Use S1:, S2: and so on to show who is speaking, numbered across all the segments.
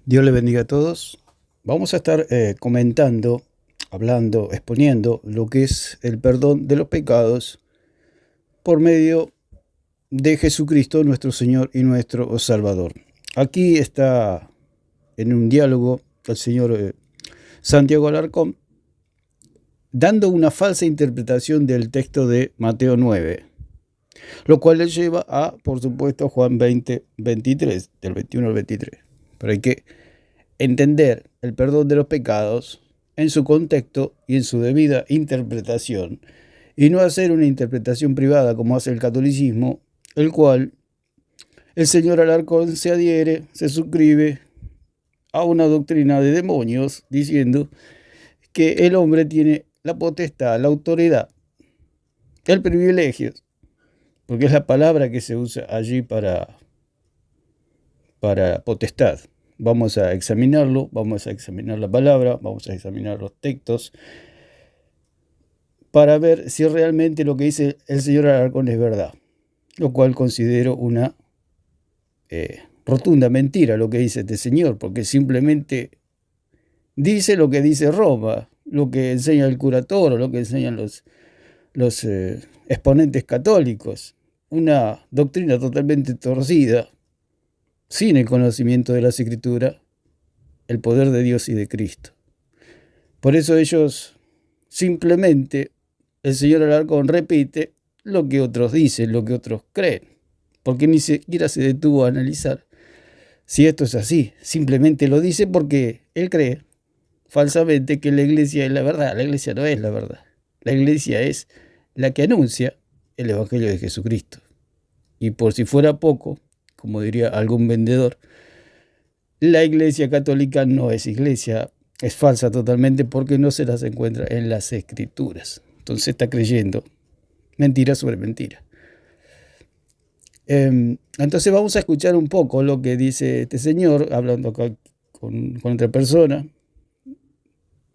S1: Dios le bendiga a todos. Vamos a estar comentando, hablando, exponiendo lo que es el perdón de los pecados por medio de Jesucristo, nuestro Señor y nuestro Salvador. Aquí está en un diálogo el señor Santiago Alarcón dando una falsa interpretación del texto de Mateo 9, lo cual le lleva a, por supuesto, Juan 20, 23, del 21 al 23. Pero hay que entender el perdón de los pecados en su contexto y en su debida interpretación, y no hacer una interpretación privada como hace el catolicismo, el cual el señor Alarcón se adhiere, se suscribe a una doctrina de demonios, diciendo que el hombre tiene la potestad, la autoridad, el privilegio, porque es la palabra que se usa allí para potestad. Vamos a examinarlo, vamos a examinar la palabra, vamos a examinar los textos para ver si realmente lo que dice el señor Alarcón es verdad, lo cual considero una rotunda mentira lo que dice este señor, porque simplemente dice lo que dice Roma, lo que enseña el cura Toro, lo que enseñan los exponentes católicos, una doctrina totalmente torcida, sin el conocimiento de las Escrituras, el poder de Dios y de Cristo. Por eso ellos simplemente, el señor Alarcón repite lo que otros dicen, lo que otros creen, porque ni siquiera se detuvo a analizar si esto es así. Simplemente lo dice porque él cree falsamente que la iglesia es la verdad. La iglesia no es la verdad. La iglesia es la que anuncia el Evangelio de Jesucristo. Y por si fuera poco, como diría algún vendedor, la iglesia católica no es iglesia, es falsa totalmente porque no se las encuentra en las Escrituras. Entonces está creyendo mentira sobre mentira. Entonces vamos a escuchar un poco lo que dice este señor, hablando acá con otra persona,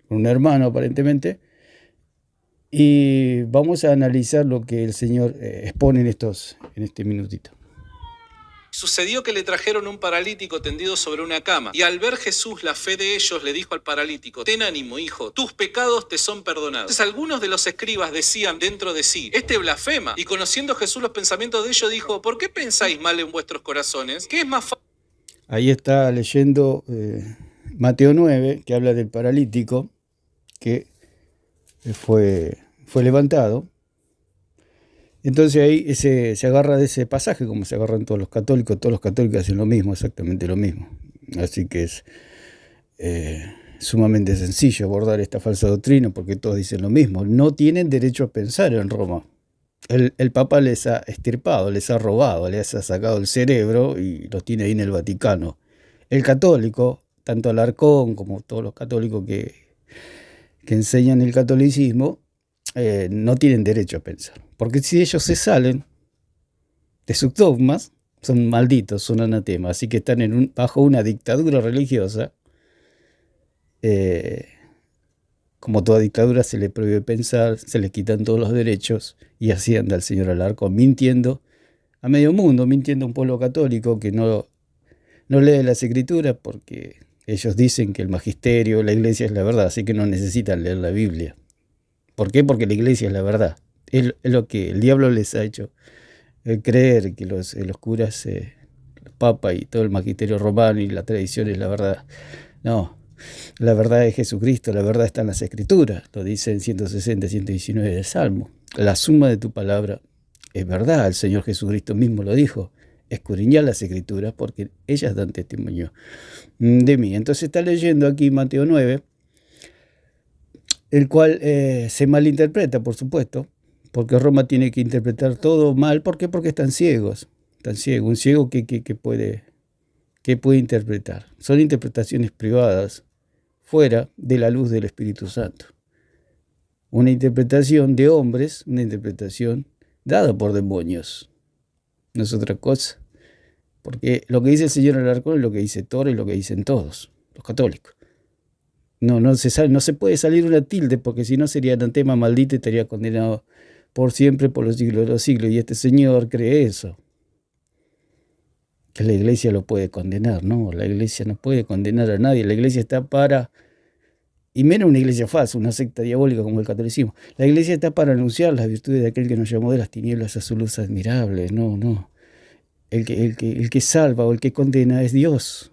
S1: con un hermano aparentemente, y vamos a analizar lo que el señor expone en este minutito.
S2: Sucedió que le trajeron un paralítico tendido sobre una cama, y al ver Jesús la fe de ellos, le dijo al paralítico: ten ánimo, hijo, tus pecados te son perdonados. Entonces algunos de los escribas decían dentro de sí: este blasfema. Y conociendo Jesús los pensamientos de ellos, dijo: ¿por qué pensáis mal en vuestros corazones? ¿Qué es más fácil?
S1: Ahí está leyendo Mateo 9, que habla del paralítico que fue levantado. Entonces ahí se agarra de ese pasaje, como se agarran todos los católicos hacen lo mismo, exactamente lo mismo. Así que es sumamente sencillo abordar esta falsa doctrina, porque todos dicen lo mismo. No tienen derecho a pensar en Roma. El Papa les ha extirpado, les ha robado, les ha sacado el cerebro y los tiene ahí en el Vaticano. El católico, tanto Alarcón como todos los católicos que enseñan el catolicismo, no tienen derecho a pensar. Porque si ellos se salen de sus dogmas, son malditos, son anatemas. Así que están bajo una dictadura religiosa. Como toda dictadura, se les prohíbe pensar, se les quitan todos los derechos, y así anda el señor Alarcón mintiendo a medio mundo, mintiendo a un pueblo católico que no lee las Escrituras, porque ellos dicen que el magisterio, la iglesia es la verdad, así que no necesitan leer la Biblia. ¿Por qué? Porque la iglesia es la verdad. Es lo que el diablo les ha hecho creer, que los curas, el papa y todo el magisterio romano y la tradición es la verdad. No, la verdad es Jesucristo, la verdad está en las Escrituras, lo dice en 160, 119 del Salmo. La suma de tu palabra es verdad, el Señor Jesucristo mismo lo dijo: escudriñad las Escrituras porque ellas dan testimonio de mí. Entonces está leyendo aquí Mateo 9, el cual se malinterpreta, por supuesto, porque Roma tiene que interpretar todo mal. ¿Por qué? Porque están ciegos. Están ciegos. Un ciego que puede interpretar. Son interpretaciones privadas, fuera de la luz del Espíritu Santo. Una interpretación de hombres, una interpretación dada por demonios. No es otra cosa. Porque lo que dice el señor Alarcón es lo que dice Toro y lo que dicen todos los católicos. No se puede salir una tilde, porque si no sería anatema, maldito, y estaría condenado por siempre, por los siglos de los siglos. Y este señor cree eso. que la iglesia lo puede condenar. No, la iglesia no puede condenar a nadie. La iglesia está para, y menos una iglesia falsa, una secta diabólica como el catolicismo. La iglesia está para anunciar las virtudes de aquel que nos llamó de las tinieblas a su luz admirable. No, no. El que salva o el que condena es Dios.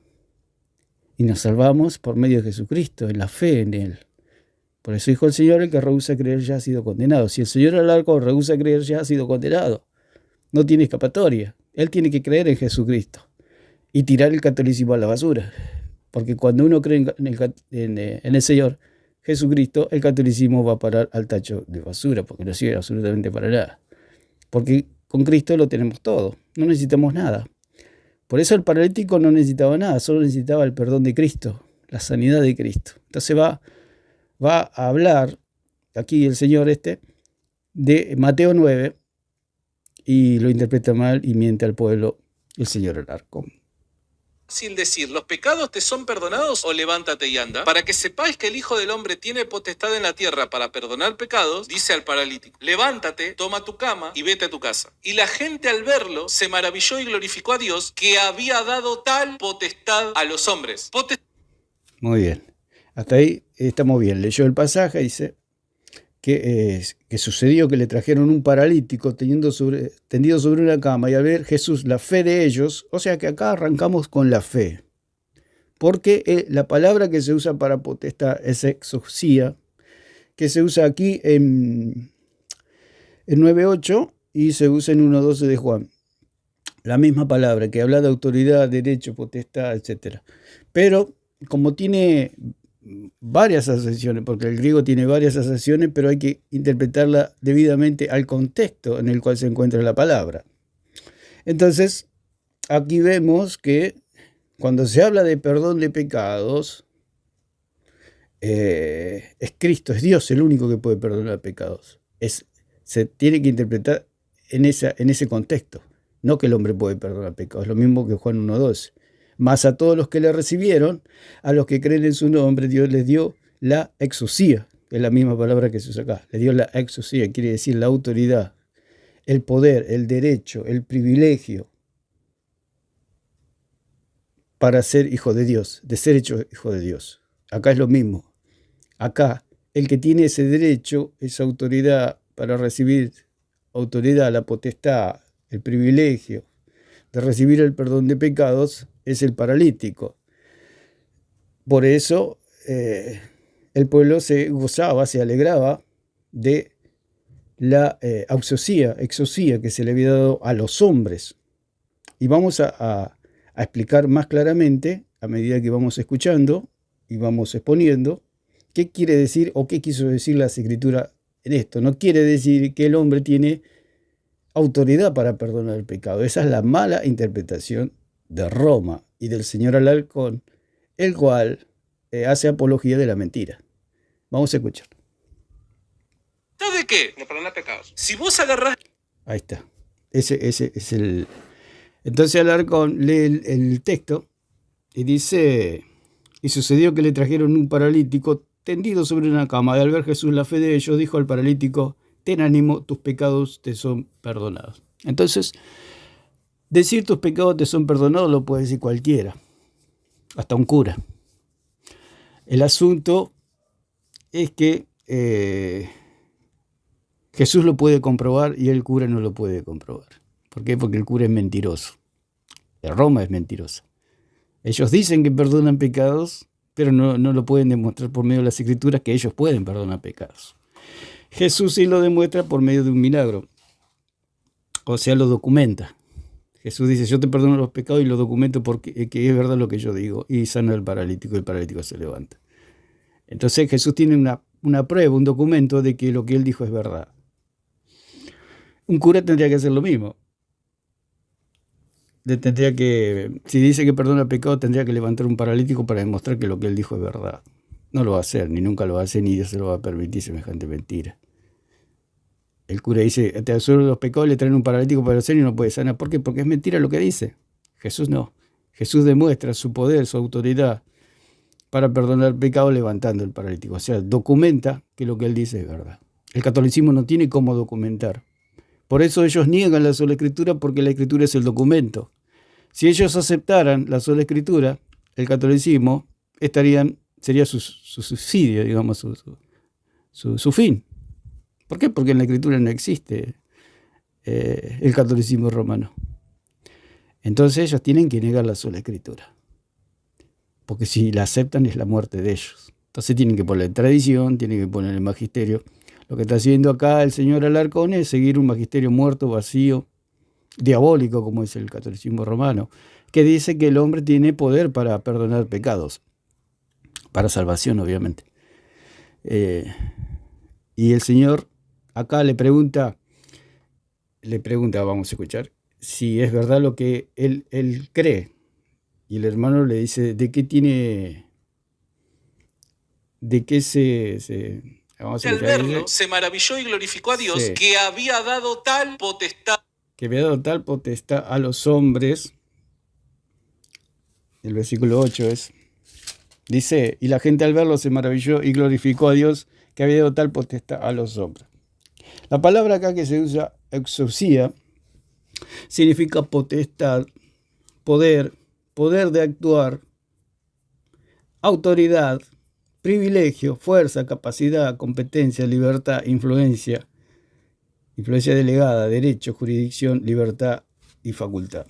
S1: Y nos salvamos por medio de Jesucristo, en la fe en Él. Por eso dijo el Señor, el que rehúsa creer ya ha sido condenado. Si el Señor Alarcón rehúsa creer ya ha sido condenado. No tiene escapatoria. Él tiene que creer en Jesucristo y tirar el catolicismo a la basura. Porque cuando uno cree en el Señor Jesucristo, el catolicismo va a parar al tacho de basura, porque no sirve absolutamente para nada. Porque con Cristo lo tenemos todo, no necesitamos nada. Por eso el paralítico no necesitaba nada, solo necesitaba el perdón de Cristo, la sanidad de Cristo. Entonces va a hablar aquí el Señor de Mateo 9 y lo interpreta mal y miente al pueblo el Señor Alarcón.
S2: Fácil decir, ¿los pecados te son perdonados o levántate y anda? Para que sepáis que el Hijo del Hombre tiene potestad en la tierra para perdonar pecados, dice al paralítico, levántate, toma tu cama y vete a tu casa. Y la gente al verlo se maravilló y glorificó a Dios que había dado tal potestad a los hombres.
S1: Muy bien, hasta ahí estamos bien. Leyó el pasaje, dice que sucedió que le trajeron un paralítico tendido sobre una cama, y al ver Jesús la fe de ellos, o sea que acá arrancamos con la fe, porque la palabra que se usa para potestad es exousia, que se usa aquí en 9.8 y se usa en 1.12 de Juan. La misma palabra que habla de autoridad, derecho, potestad, etc. Pero como tiene varias acepciones, porque el griego tiene varias acepciones, pero hay que interpretarla debidamente al contexto en el cual se encuentra la palabra. Entonces, aquí vemos que cuando se habla de perdón de pecados, es Cristo, es Dios el único que puede perdonar pecados. Se tiene que interpretar en ese contexto, no que el hombre puede perdonar pecados, es lo mismo que Juan 1.12. Mas a todos los que le recibieron, a los que creen en su nombre, Dios les dio la exousia, que es la misma palabra que se usa acá. Les dio la exousia, quiere decir la autoridad, el poder, el derecho, el privilegio para ser hijo de Dios, de ser hecho hijo de Dios. Acá es lo mismo. Acá, el que tiene ese derecho, esa autoridad para recibir autoridad, la potestad, el privilegio de recibir el perdón de pecados, es el paralítico. Por eso el pueblo se gozaba, se alegraba de la exousia que se le había dado a los hombres. Y vamos a explicar más claramente, a medida que vamos escuchando y vamos exponiendo, qué quiere decir o qué quiso decir la Escritura en esto. No quiere decir que el hombre tiene autoridad para perdonar el pecado. Esa es la mala interpretación de Roma y del señor Alarcón, el cual hace apología de la mentira. Vamos a escuchar.
S2: ¿De qué? De perdonar pecados. Si vos agarrás...
S1: Ahí está. Ese es el... Entonces Alarcón lee el texto y dice, y sucedió que le trajeron un paralítico tendido sobre una cama, y al ver Jesús la fe de ellos, dijo al paralítico, ten ánimo, tus pecados te son perdonados. Entonces, decir tus pecados te son perdonados lo puede decir cualquiera, hasta un cura. El asunto es que Jesús lo puede comprobar y el cura no lo puede comprobar. ¿Por qué? Porque el cura es mentiroso. Roma es mentirosa. Ellos dicen que perdonan pecados, pero no lo pueden demostrar por medio de las Escrituras que ellos pueden perdonar pecados. Jesús sí lo demuestra por medio de un milagro. O sea, lo documenta. Jesús dice, yo te perdono los pecados y lo documento porque que es verdad lo que yo digo. Y sana al paralítico y el paralítico se levanta. Entonces Jesús tiene una prueba, un documento de que lo que él dijo es verdad. Un cura tendría que hacer lo mismo. Si dice que perdona el pecado, tendría que levantar un paralítico para demostrar que lo que él dijo es verdad. No lo va a hacer, ni nunca lo va a hacer, ni Dios se lo va a permitir semejante mentira. El cura dice, te absuelven los pecados, le traen un paralítico para hacer y no puede sanar. ¿Por qué? Porque es mentira lo que dice. Jesús no. Jesús demuestra su poder, su autoridad para perdonar el pecado levantando el paralítico. O sea, documenta que lo que él dice es verdad. El catolicismo no tiene cómo documentar. Por eso ellos niegan la sola Escritura, porque la Escritura es el documento. Si ellos aceptaran la sola escritura, el catolicismo sería su subsidio, digamos, su fin. ¿Por qué? Porque en la escritura no existe el catolicismo romano. Entonces ellos tienen que negar la sola escritura, porque si la aceptan es la muerte de ellos. Entonces tienen que poner tradición, tienen que poner el magisterio. Lo que está haciendo acá el señor Alarcón es seguir un magisterio muerto, vacío, diabólico, como es el catolicismo romano, que dice que el hombre tiene poder para perdonar pecados, para salvación, obviamente. Y el señor acá le pregunta, vamos a escuchar, si es verdad lo que él cree. Y el hermano le dice, ¿de qué vamos a
S2: Al
S1: escuchar?
S2: verlo, se maravilló y glorificó a Dios, que había dado tal potestad.
S1: Que había dado tal potestad a los hombres. El versículo 8 dice, y la gente al verlo se maravilló y glorificó a Dios, que había dado tal potestad a los hombres. La palabra acá que se usa, exousia, significa potestad, poder de actuar, autoridad, privilegio, fuerza, capacidad, competencia, libertad, influencia delegada, derecho, jurisdicción, libertad y facultad.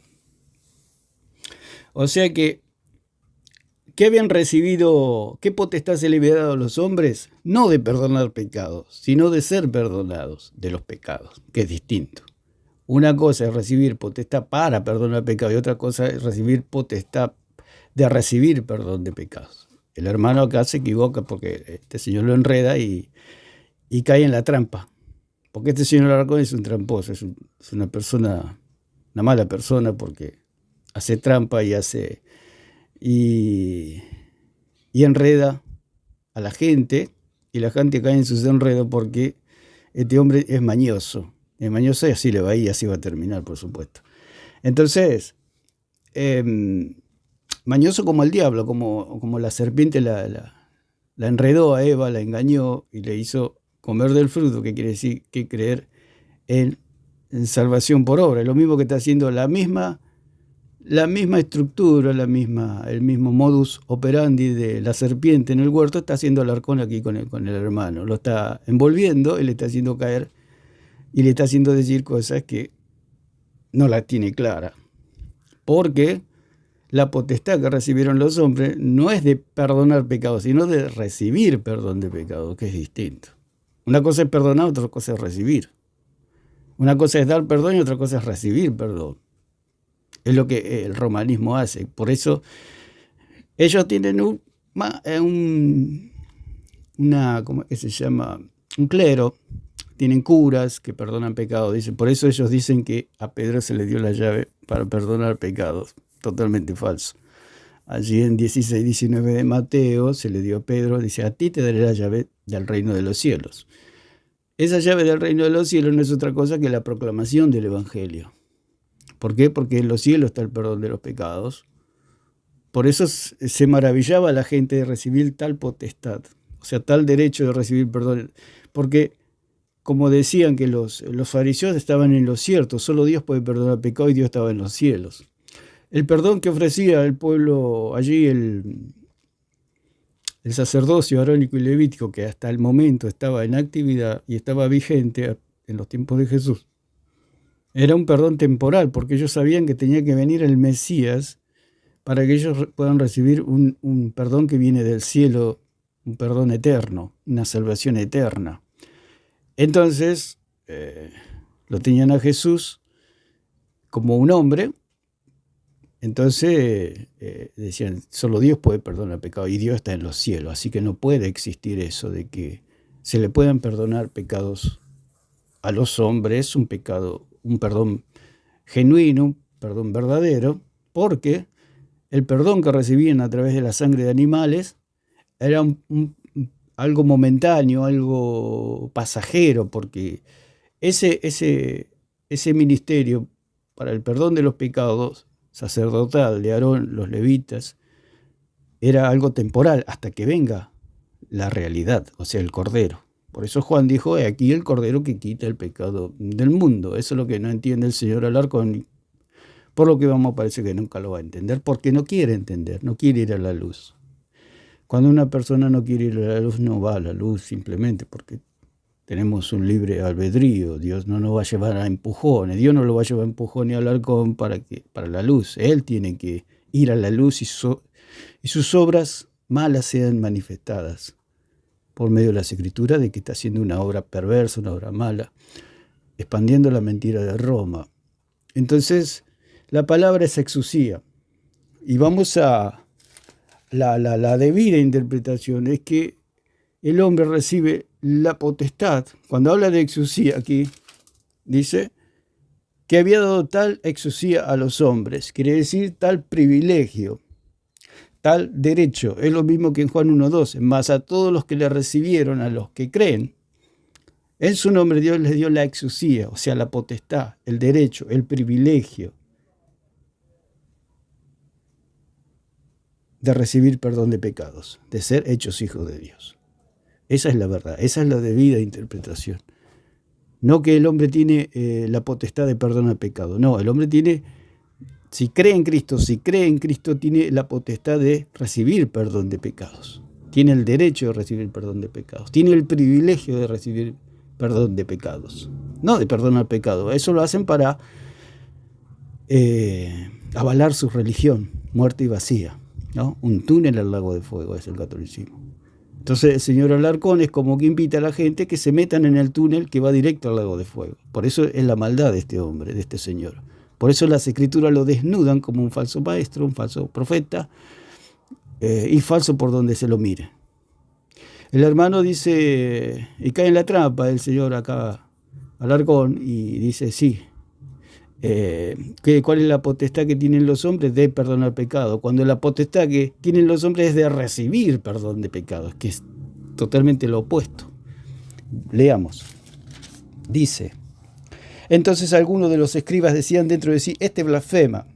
S1: O sea que, ¿qué habían recibido? ¿Qué potestad se le había dado a los hombres? No de perdonar pecados, sino de ser perdonados de los pecados, que es distinto. Una cosa es recibir potestad para perdonar pecados y otra cosa es recibir potestad de recibir perdón de pecados. El hermano acá se equivoca porque este señor lo enreda y cae en la trampa. Porque este señor Alarcón es un tramposo, es una persona, una mala persona, porque hace trampa y enreda a la gente, y la gente cae en sus enredos porque este hombre es mañoso. Es mañoso y así le va a ir, así va a terminar, por supuesto. Entonces, mañoso como el diablo, como la serpiente la enredó a Eva, la engañó y le hizo comer del fruto, que quiere decir que creer en salvación por obra. Es lo mismo que está haciendo la misma estructura, el mismo modus operandi de la serpiente en el huerto, está haciendo Alarcón aquí con el hermano. Lo está envolviendo, él le está haciendo caer y le está haciendo decir cosas que no la tiene clara. Porque la potestad que recibieron los hombres no es de perdonar pecados, sino de recibir perdón de pecados, que es distinto. Una cosa es perdonar, otra cosa es recibir. Una cosa es dar perdón y otra cosa es recibir perdón. Es lo que el romanismo hace. Por eso ellos tienen ¿cómo se llama? Un clero. Tienen curas que perdonan pecados. Dicen. Por eso ellos dicen que a Pedro se le dio la llave para perdonar pecados. Totalmente falso. Allí en 16-19 de Mateo se le dio a Pedro, dice, a ti te daré la llave del reino de los cielos. Esa llave del reino de los cielos no es otra cosa que la proclamación del Evangelio. ¿Por qué? Porque en los cielos está el perdón de los pecados. Por eso se maravillaba la gente de recibir tal potestad, o sea, tal derecho de recibir perdón. Porque, como decían que los fariseos estaban en lo cierto, solo Dios puede perdonar pecado y Dios estaba en los cielos. El perdón que ofrecía el pueblo allí, el sacerdocio arónico y levítico, que hasta el momento estaba en actividad y estaba vigente en los tiempos de Jesús, era un perdón temporal, porque ellos sabían que tenía que venir el Mesías para que ellos puedan recibir un perdón que viene del cielo, un perdón eterno, una salvación eterna. Entonces, lo tenían a Jesús como un hombre. Entonces decían, solo Dios puede perdonar pecado y Dios está en los cielos, así que no puede existir eso de que se le puedan perdonar pecados a los hombres, un perdón genuino, un perdón verdadero, porque el perdón que recibían a través de la sangre de animales era algo momentáneo, algo pasajero, porque ese ministerio para el perdón de los pecados sacerdotal de Aarón, los levitas, era algo temporal hasta que venga la realidad, o sea, el Cordero. Por eso Juan dijo, aquí el Cordero que quita el pecado del mundo. Eso es lo que no entiende el señor Alarcón. Por lo que parece que nunca lo va a entender, porque no quiere entender, no quiere ir a la luz. Cuando una persona no quiere ir a la luz, no va a la luz simplemente porque tenemos un libre albedrío. Dios no nos va a llevar a empujones, Dios no lo va a llevar a empujones al halcón para la luz. Él tiene que ir a la luz y sus obras malas sean manifestadas por medio de las Escrituras de que está haciendo una obra perversa, una obra mala, expandiendo la mentira de Roma. Entonces, la palabra es exusía. Y vamos a la debida interpretación, es que el hombre recibe la potestad. Cuando habla de exusía aquí, dice que había dado tal exusía a los hombres, quiere decir tal privilegio, tal derecho. Es lo mismo que en Juan 1:12, más a todos los que le recibieron, a los que creen, en su nombre Dios les dio la exusía, o sea, la potestad, el derecho, el privilegio de recibir perdón de pecados, de ser hechos hijos de Dios. Esa es la verdad, esa es la debida interpretación. No que el hombre tiene la potestad de perdón al pecado, no, el hombre tiene, si cree en Cristo, tiene la potestad de recibir perdón de pecados. Tiene el derecho de recibir perdón de pecados, tiene el privilegio de recibir perdón de pecados, no de perdón al pecado. Eso lo hacen para avalar su religión, muerta y vacía, ¿no? Un túnel al lago de fuego es el catolicismo. Entonces el señor Alarcón es como que invita a la gente que se metan en el túnel que va directo al lago de fuego. Por eso es la maldad de este hombre, de este señor. Por eso las Escrituras lo desnudan como un falso maestro, un falso profeta, y falso por donde se lo mire. El hermano dice, y cae en la trampa el señor acá, Alarcón, y dice, sí, ¿cuál es la potestad que tienen los hombres? De perdonar pecado. Cuando la potestad que tienen los hombres es de recibir perdón de pecados, que es totalmente lo opuesto. Leamos. Dice, entonces algunos de los escribas decían dentro de sí, este blasfema.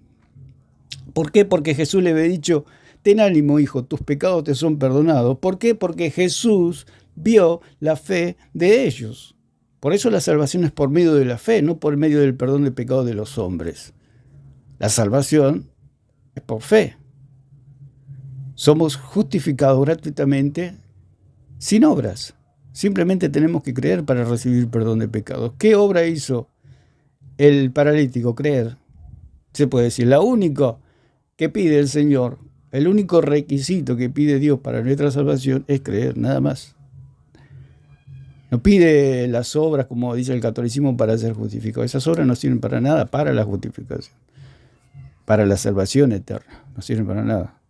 S1: ¿Por qué? Porque Jesús le había dicho, ten ánimo, hijo, tus pecados te son perdonados. ¿Por qué? Porque Jesús vio la fe de ellos. Por eso la salvación es por medio de la fe, no por medio del perdón de pecados de los hombres. La salvación es por fe. Somos justificados gratuitamente sin obras. Simplemente tenemos que creer para recibir perdón de pecados. ¿Qué obra hizo el paralítico? Creer. Se puede decir, la única que pide el Señor, el único requisito que pide Dios para nuestra salvación es creer, nada más. No pide las obras, como dice el catolicismo, para ser justificado. Esas obras no sirven para nada para la justificación, para la salvación eterna. No sirven para nada.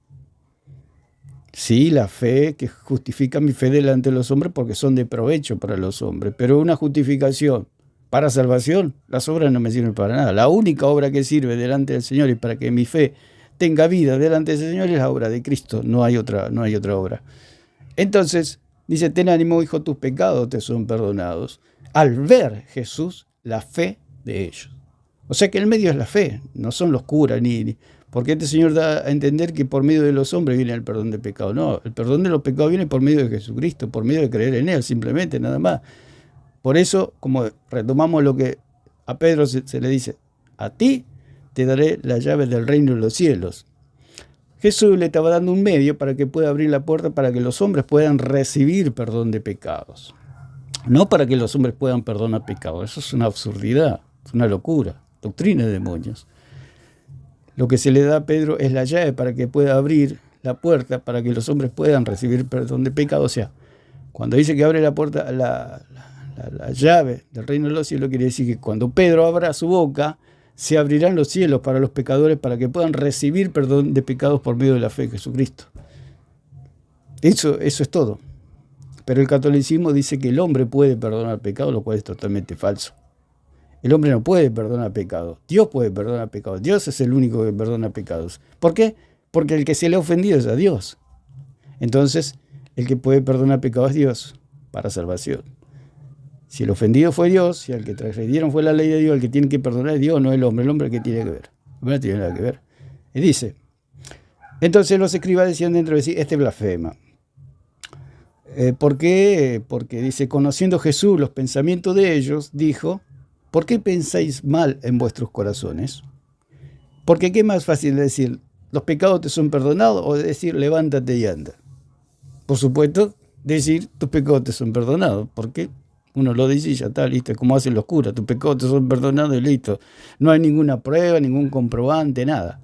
S1: Sí, la fe que justifica mi fe delante de los hombres porque son de provecho para los hombres. Pero una justificación para salvación, las obras no me sirven para nada. La única obra que sirve delante del Señor y para que mi fe tenga vida delante del Señor es la obra de Cristo. No hay otra obra. Entonces, dice, ten ánimo, hijo, tus pecados te son perdonados. Al ver Jesús la fe de ellos. O sea que el medio es la fe, no son los curas, porque este Señor da a entender que por medio de los hombres viene el perdón de pecado. No, el perdón de los pecados viene por medio de Jesucristo, por medio de creer en Él, simplemente, nada más. Por eso, como retomamos lo que a Pedro se le dice, a ti te daré las llaves del reino de los cielos. Jesús le estaba dando un medio para que pueda abrir la puerta para que los hombres puedan recibir perdón de pecados. No para que los hombres puedan perdonar pecados. Eso es una absurdidad, es una locura, doctrina de demonios. Lo que se le da a Pedro es la llave para que pueda abrir la puerta para que los hombres puedan recibir perdón de pecados. O sea, cuando dice que abre la puerta, la llave del reino de los cielos, quiere decir que cuando Pedro abra su boca, se abrirán los cielos para los pecadores para que puedan recibir perdón de pecados por medio de la fe en Jesucristo. Eso es todo. Pero el catolicismo dice que el hombre puede perdonar pecados, lo cual es totalmente falso. El hombre no puede perdonar pecados. Dios puede perdonar pecados. Dios es el único que perdona pecados. ¿Por qué? Porque el que se le ha ofendido es a Dios. Entonces, el que puede perdonar pecados es Dios para salvación. Si el ofendido fue Dios, si el que transgredieron fue la ley de Dios, el que tiene que perdonar es Dios, no el hombre. El hombre que tiene que ver. El hombre no tiene nada que ver. Y dice, entonces los escribas decían dentro de sí, este blasfema. ¿Por qué? Porque dice, conociendo Jesús los pensamientos de ellos, dijo, ¿por qué pensáis mal en vuestros corazones? Porque ¿qué es más fácil decir? ¿Los pecados te son perdonados? O decir, levántate y anda. Por supuesto, decir, tus pecados te son perdonados. Porque uno lo dice y ya está, listo. Como hacen los curas, tus pecados te son perdonados y listo. No hay ninguna prueba, ningún comprobante, nada.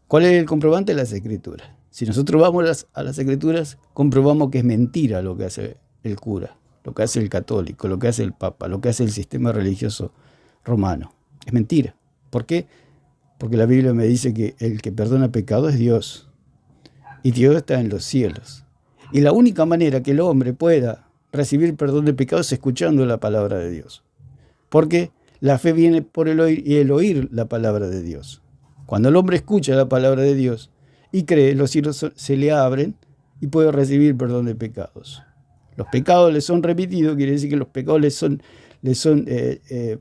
S1: ¿Cuál es el comprobante? Las Escrituras. Si nosotros vamos a las Escrituras, comprobamos que es mentira lo que hace el cura, lo que hace el católico, lo que hace el papa, lo que hace el sistema religioso romano. Es mentira. ¿Por qué? Porque la Biblia me dice que el que perdona pecado es Dios. Y Dios está en los cielos. Y la única manera que el hombre pueda recibir perdón de pecados es escuchando la palabra de Dios. Porque la fe viene por el oír y el oír la palabra de Dios. Cuando el hombre escucha la palabra de Dios y cree, los cielos se le abren y puede recibir perdón de pecados. Los pecados le son remitidos, quiere decir que los pecados le son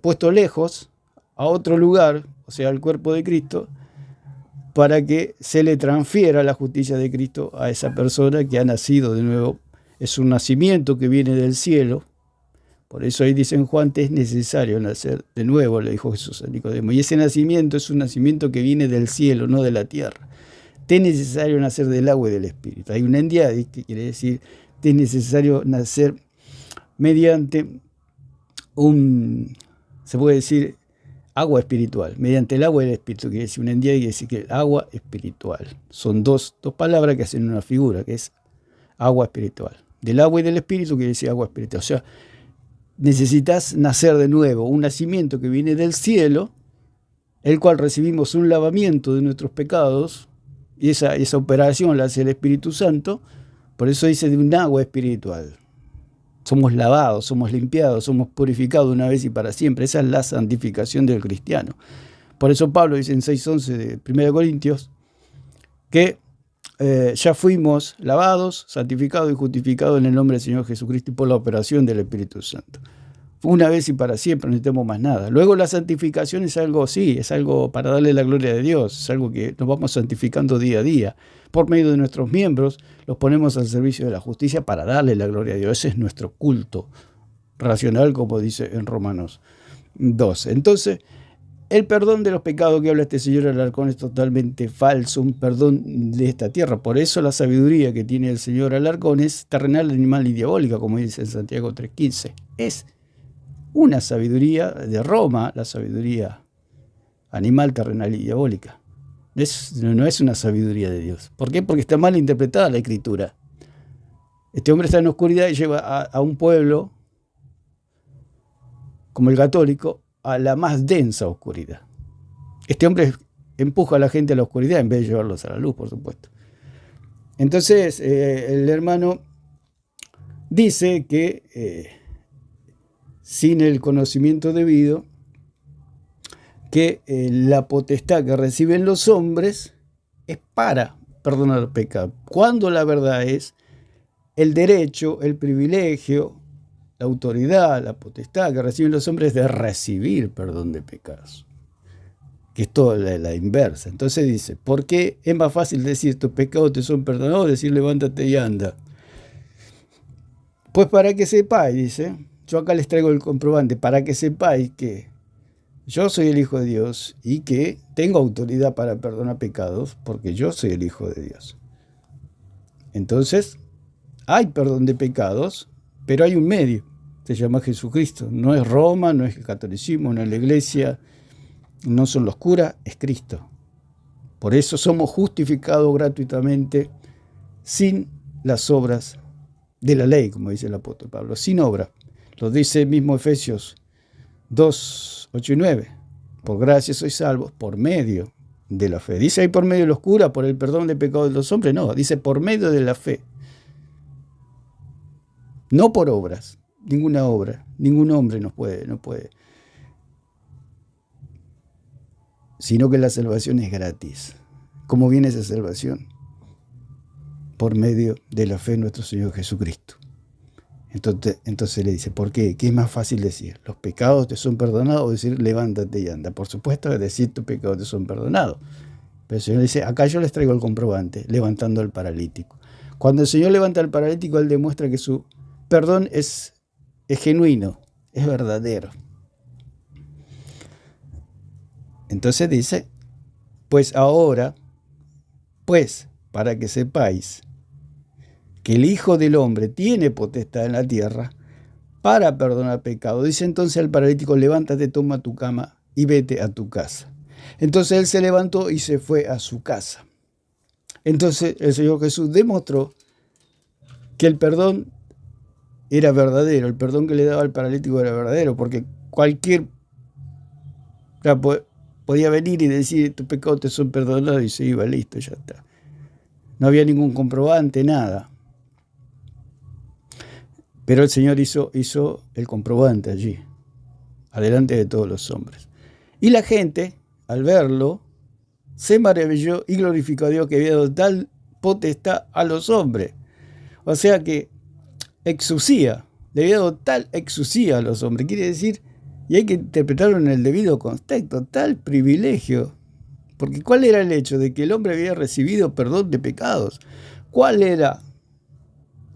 S1: puestos lejos a otro lugar, o sea, al cuerpo de Cristo, para que se le transfiera la justicia de Cristo a esa persona que ha nacido de nuevo. Es un nacimiento que viene del cielo. Por eso ahí dice en Juan, te es necesario nacer de nuevo, le dijo Jesús a Nicodemo. Y ese nacimiento es un nacimiento que viene del cielo, no de la tierra. Te es necesario nacer del agua y del Espíritu. Hay un endiadi, que quiere decir, te es necesario nacer mediante se puede decir, agua espiritual. Mediante el agua y el Espíritu, quiere decir un endiadi, quiere decir que el agua espiritual. Son dos palabras que hacen una figura, que es agua espiritual. Del agua y del Espíritu quiere decir agua espiritual. O sea, necesitas nacer de nuevo, un nacimiento que viene del cielo, el cual recibimos un lavamiento de nuestros pecados, y esa operación la hace el Espíritu Santo. Por eso dice de un agua espiritual. Somos lavados, somos limpiados, somos purificados una vez y para siempre. Esa es la santificación del cristiano. Por eso Pablo dice en 6:11 de 1 Corintios que ya fuimos lavados, santificados y justificados en el nombre del Señor Jesucristo y por la operación del Espíritu Santo. Una vez y para siempre, no necesitamos más nada. Luego la santificación es algo, sí, es algo para darle la gloria de Dios, es algo que nos vamos santificando día a día. Por medio de nuestros miembros, los ponemos al servicio de la justicia para darle la gloria a Dios. Ese es nuestro culto racional, como dice en Romanos 12. Entonces, el perdón de los pecados que habla este señor Alarcón es totalmente falso, un perdón de esta tierra. Por eso la sabiduría que tiene el señor Alarcón es terrenal, animal y diabólica, como dice en Santiago 3:15. Es una sabiduría de Roma, la sabiduría animal, terrenal y diabólica. No es una sabiduría de Dios. ¿Por qué? Porque está mal interpretada la Escritura. Este hombre está en oscuridad y lleva a un pueblo, como el católico, a la más densa oscuridad. Este hombre empuja a la gente a la oscuridad en vez de llevarlos a la luz, por supuesto. Entonces, el hermano dice que sin el conocimiento debido, que la potestad que reciben los hombres es para perdonar pecado, cuando la verdad es el derecho, el privilegio, la autoridad, la potestad que reciben los hombres de recibir perdón de pecados, que es toda la inversa. Entonces dice, ¿por qué es más fácil decir tus pecados te son perdonados, decir levántate y anda? Pues para que sepáis, dice, yo acá les traigo el comprobante, para que sepáis que yo soy el Hijo de Dios y que tengo autoridad para perdonar pecados porque yo soy el Hijo de Dios. Entonces, hay perdón de pecados, pero hay un medio, se llama Jesucristo. No es Roma, no es el catolicismo, no es la iglesia, no son los curas, es Cristo. Por eso somos justificados gratuitamente sin las obras de la ley, como dice el apóstol Pablo, sin obra. Lo dice mismo Efesios 2:8 y 9. Por gracia sois salvos por medio de la fe. ¿Dice ahí por medio de los curas, por el perdón de pecados de los hombres? No, dice por medio de la fe. No por obras, ninguna obra, ningún hombre no puede. Sino que la salvación es gratis. ¿Cómo viene esa salvación? Por medio de la fe en nuestro Señor Jesucristo. Entonces le dice, ¿por qué? ¿Qué es más fácil decir? ¿Los pecados te son perdonados o decir levántate y anda? Por supuesto que decir tus pecados te son perdonados. Pero el Señor dice, acá yo les traigo el comprobante, levantando al paralítico. Cuando el Señor levanta al paralítico, Él demuestra que su perdón es genuino, es verdadero. Entonces dice, Pues ahora, pues, para que sepáis que el Hijo del Hombre tiene potestad en la tierra para perdonar pecado. Dice entonces al paralítico, levántate, toma tu cama y vete a tu casa. Entonces él se levantó y se fue a su casa. Entonces el Señor Jesús demostró que el perdón era verdadero, el perdón que le daba al paralítico era verdadero, porque cualquier podía venir y decir, tus pecados te son perdonados, y se iba, listo, ya está. No había ningún comprobante, nada. Pero el Señor hizo el comprobante allí, adelante de todos los hombres. Y la gente, al verlo, se maravilló y glorificó a Dios que había dado tal potestad a los hombres. O sea que exusía, le había dado tal exusía a los hombres. Quiere decir, y hay que interpretarlo en el debido contexto, tal privilegio. Porque ¿cuál era el hecho de que el hombre había recibido perdón de pecados? ¿Cuál era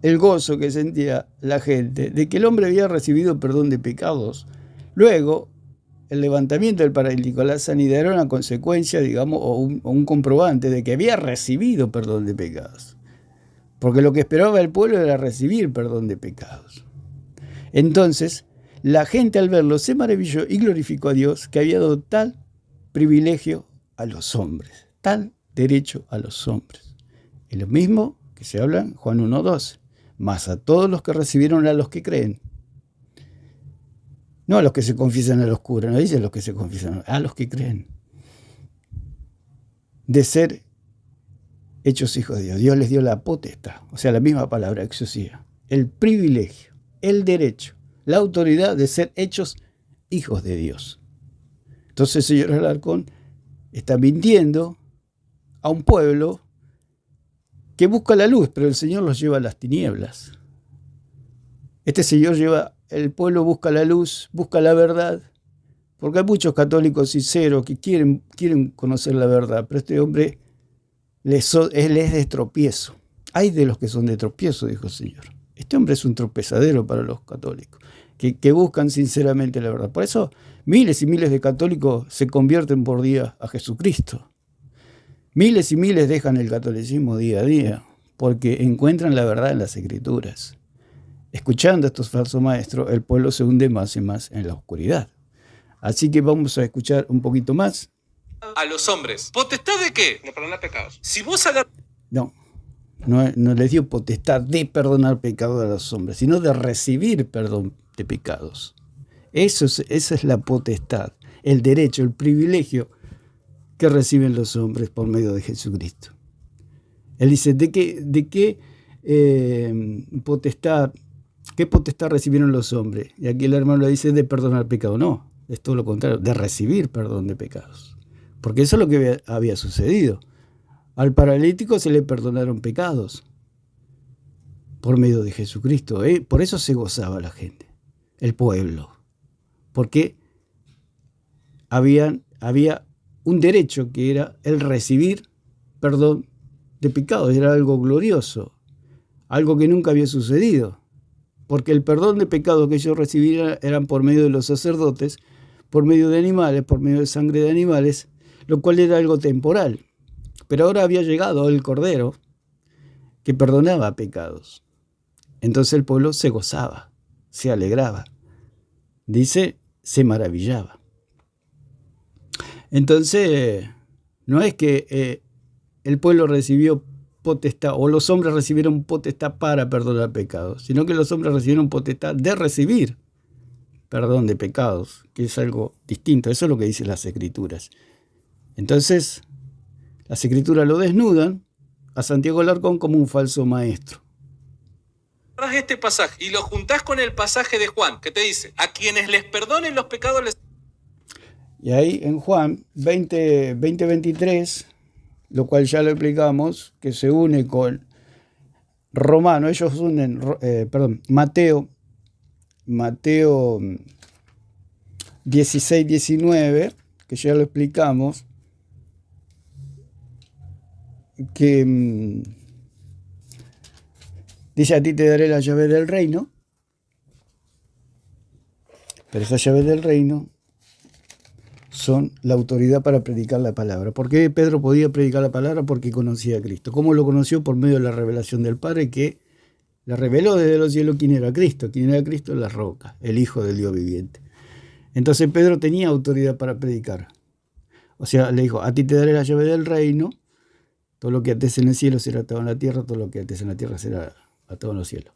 S1: el gozo que sentía la gente de que el hombre había recibido perdón de pecados? Luego, el levantamiento del paralítico, la sanidad, era una consecuencia, digamos, o un comprobante de que había recibido perdón de pecados. Porque lo que esperaba el pueblo era recibir perdón de pecados. Entonces, la gente al verlo se maravilló y glorificó a Dios que había dado tal privilegio a los hombres, tal derecho a los hombres. Es lo mismo que se habla en Juan 1:12. Mas a todos los que recibieron, a los que creen. No a los que se confiesan a los curas, no dice a los que se confiesan, a los que creen. De ser hechos hijos de Dios. Dios les dio la potestad, o sea, la misma palabra, exusía, el privilegio, el derecho, la autoridad de ser hechos hijos de Dios. Entonces el señor Alarcón está mintiendo a un pueblo que busca la luz, pero el Señor los lleva a las tinieblas. Este Señor el pueblo busca la luz, busca la verdad, porque hay muchos católicos sinceros que quieren conocer la verdad, pero este hombre él es de tropiezo. Hay de los que son de tropiezo, dijo el Señor. Este hombre es un tropezadero para los católicos, que buscan sinceramente la verdad. Por eso miles y miles de católicos se convierten por día a Jesucristo. Miles y miles dejan el catolicismo día a día, porque encuentran la verdad en las Escrituras. Escuchando a estos falsos maestros, el pueblo se hunde más y más en la oscuridad. Así que vamos a escuchar un poquito más.
S2: A los hombres. ¿Potestad de qué? De perdonar pecados. Si vos
S1: No les dio potestad de perdonar pecados a los hombres, sino de recibir perdón de pecados. Esa es la potestad, el derecho, el privilegio que reciben los hombres por medio de Jesucristo. Él dice, ¿de qué potestad recibieron los hombres? Y aquí el hermano le dice de perdonar pecado. No, es todo lo contrario, de recibir perdón de pecados. Porque eso es lo que había sucedido. Al paralítico se le perdonaron pecados por medio de Jesucristo. Por eso se gozaba la gente, el pueblo. Porque había un derecho que era el recibir perdón de pecados. Era algo glorioso, algo que nunca había sucedido. Porque el perdón de pecados que ellos recibían eran por medio de los sacerdotes, por medio de animales, por medio de sangre de animales, lo cual era algo temporal. Pero ahora había llegado el Cordero que perdonaba pecados. Entonces el pueblo se gozaba, se alegraba. Dice, se maravillaba. Entonces, no es que el pueblo recibió potestad, o los hombres recibieron potestad para perdonar pecados, sino que los hombres recibieron potestad de recibir perdón de pecados, que es algo distinto. Eso es lo que dicen las Escrituras. Entonces, las Escrituras lo desnudan a Santiago Alarcón como un falso maestro.
S2: Este pasaje y lo juntás con el pasaje de Juan, que te dice, a quienes les perdonen los pecados les...
S1: Y ahí en Juan 20:23, lo cual ya lo explicamos, que se une con Romano, ellos unen, Mateo 16:19, que ya lo explicamos, que dice, a ti te daré la llave del reino, pero esa llave del reino son la autoridad para predicar la palabra. ¿Por qué Pedro podía predicar la palabra? Porque conocía a Cristo. ¿Cómo lo conoció? Por medio de la revelación del Padre, que le reveló desde los cielos quién era Cristo. ¿Quién era Cristo? La roca, el Hijo del Dios viviente. Entonces Pedro tenía autoridad para predicar. O sea, le dijo, a ti te daré la llave del reino, todo lo que ates en el cielo será atado en la tierra, todo lo que ates en la tierra será atado en los cielos.